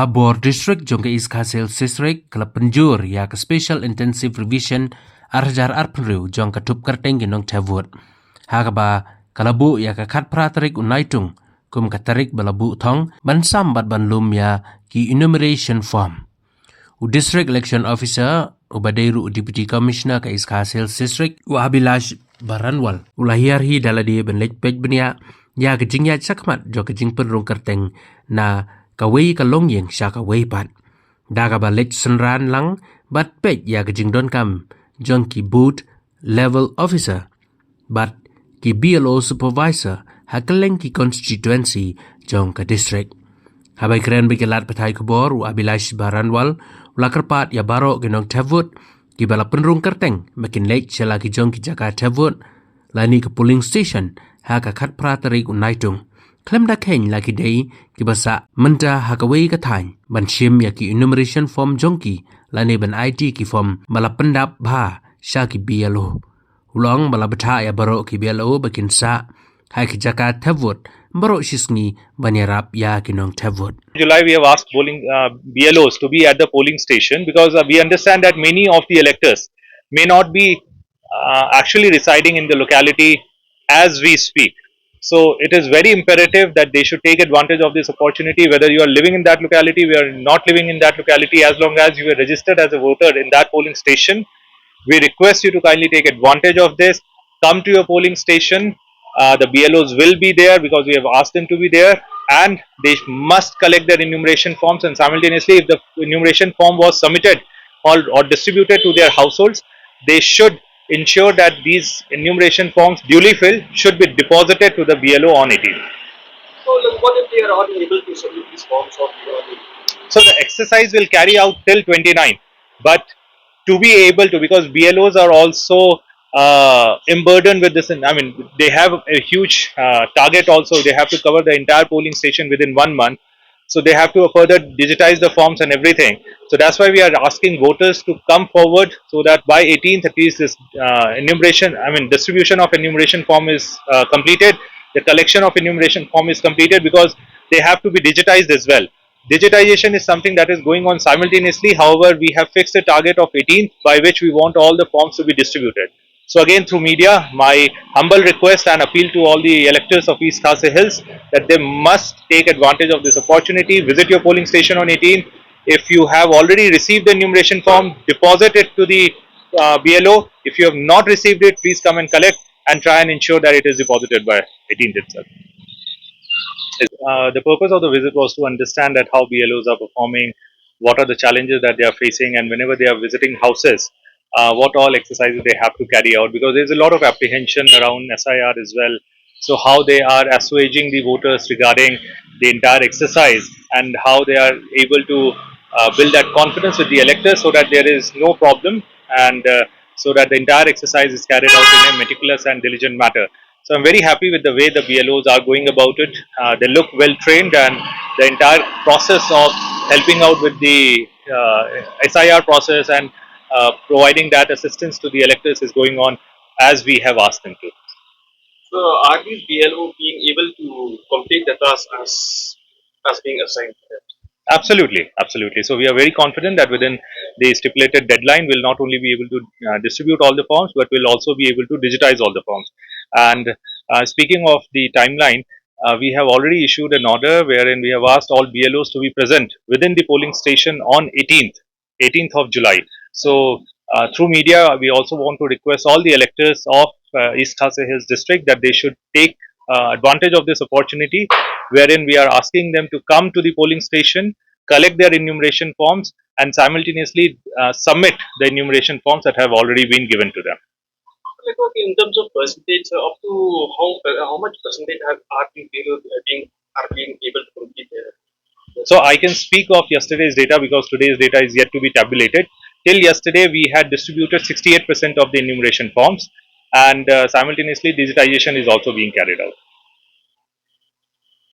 Bor District jongke East Khasi Hills District kelap penjur ya ke Special Intensive Revision arjar arpenriu jong ke tup kerteng ginong tevut. Hakaba kalabu ya ke kat pratarik unaitung kum katarik balabu thong ban sambat ban lum ya ki enumeration form. District Election Officer Ubadairu Deputy Commissioner ke East Khasi Hills District Abilash Baranwal ulahiyarhi daladi ben lejpej benia ya ke jingya sakmat jo ke jing penrung kerteng na kawai kalong yang sya kawai pat. Daga ba lech Synran lang bat pej ya ke jing don kam jong ki boot level officer bat ki BLO supervisor hakeleng ki constituency jong ke district. Habai keren bikilat petai kubor u Abilash Baranwal ulakerpat ya barok genong tevut ki bala penrung kerteng makin lech sya ki jong ki jaga tevut lani ke polling station ha ka khat pratarik unaitung. Klem da keng lagi day ki basa menta hakawai katany ban shim ya ki enumeration form jongki lani ban ID ki form bala pendap bha sya ki BLO. Ulong bala betha ya barok ki BLO bakin sa hai ki jaka tevut barok shisngi banyarap ya ki nong tevut. July we have asked BLOs to be at the polling station because we understand that many of the electors may not be actually residing in the locality as we speak. So it is very imperative that they should take advantage of this opportunity, whether you are living in that locality, we are not living in that locality, as long as you are registered as a voter in that polling station. We request you to kindly take advantage of this. Come to your polling station. The BLOs will be there because we have asked them to be there, and they must collect their enumeration forms, and simultaneously if the enumeration form was submitted or distributed to their households, they should ensure that these enumeration forms duly filled should be deposited to the BLO on 18th. So what if they are unable to submit these forms or So the exercise will carry out till 29th, but to be able to, because BLOs are also emburdened with this, I mean they have a huge target also, they have to cover the entire polling station within 1 month. So they have to further digitize the forms and everything. So that's why we are asking voters to come forward so that by 18th at least this distribution of enumeration form is completed. The collection of enumeration form is completed because they have to be digitized as well. Digitization is something that is going on simultaneously. However, we have fixed a target of 18th by which we want all the forms to be distributed. So again, through media, my humble request and appeal to all the electors of East Khasi Hills that they must take advantage of this opportunity. Visit your polling station on 18th. If you have already received the enumeration form, deposit it to the BLO. If you have not received it, please come and collect and try and ensure that it is deposited by 18th itself. The purpose of the visit was to understand that how BLOs are performing, what are the challenges that they are facing, and whenever they are visiting houses, what all exercises they have to carry out, because there is a lot of apprehension around SIR as well. So how they are assuaging the voters regarding the entire exercise and how they are able to build that confidence with the electors so that there is no problem and so that the entire exercise is carried out in a meticulous and diligent manner. So I'm very happy with the way the BLOs are going about it. They look well trained, and the entire process of helping out with the SIR process and providing that assistance to the electors is going on as we have asked them to. So are these BLO being able to complete the task as being assigned to them? Absolutely, absolutely. So we are very confident that within the stipulated deadline, we'll not only be able to distribute all the forms, but we'll also be able to digitize all the forms. And speaking of the timeline, we have already issued an order wherein we have asked all BLOs to be present within the polling station on 18th of July. So through media, we also want to request all the electors of East Khasi Hills district that they should take advantage of this opportunity, wherein we are asking them to come to the polling station, collect their enumeration forms, and simultaneously submit the enumeration forms that have already been given to them. Like, okay, in terms of percentage, up to how much percentage are being able to complete there? So I can speak of yesterday's data because today's data is yet to be tabulated. Till yesterday, we had distributed 68% of the enumeration forms, and simultaneously digitization is also being carried out.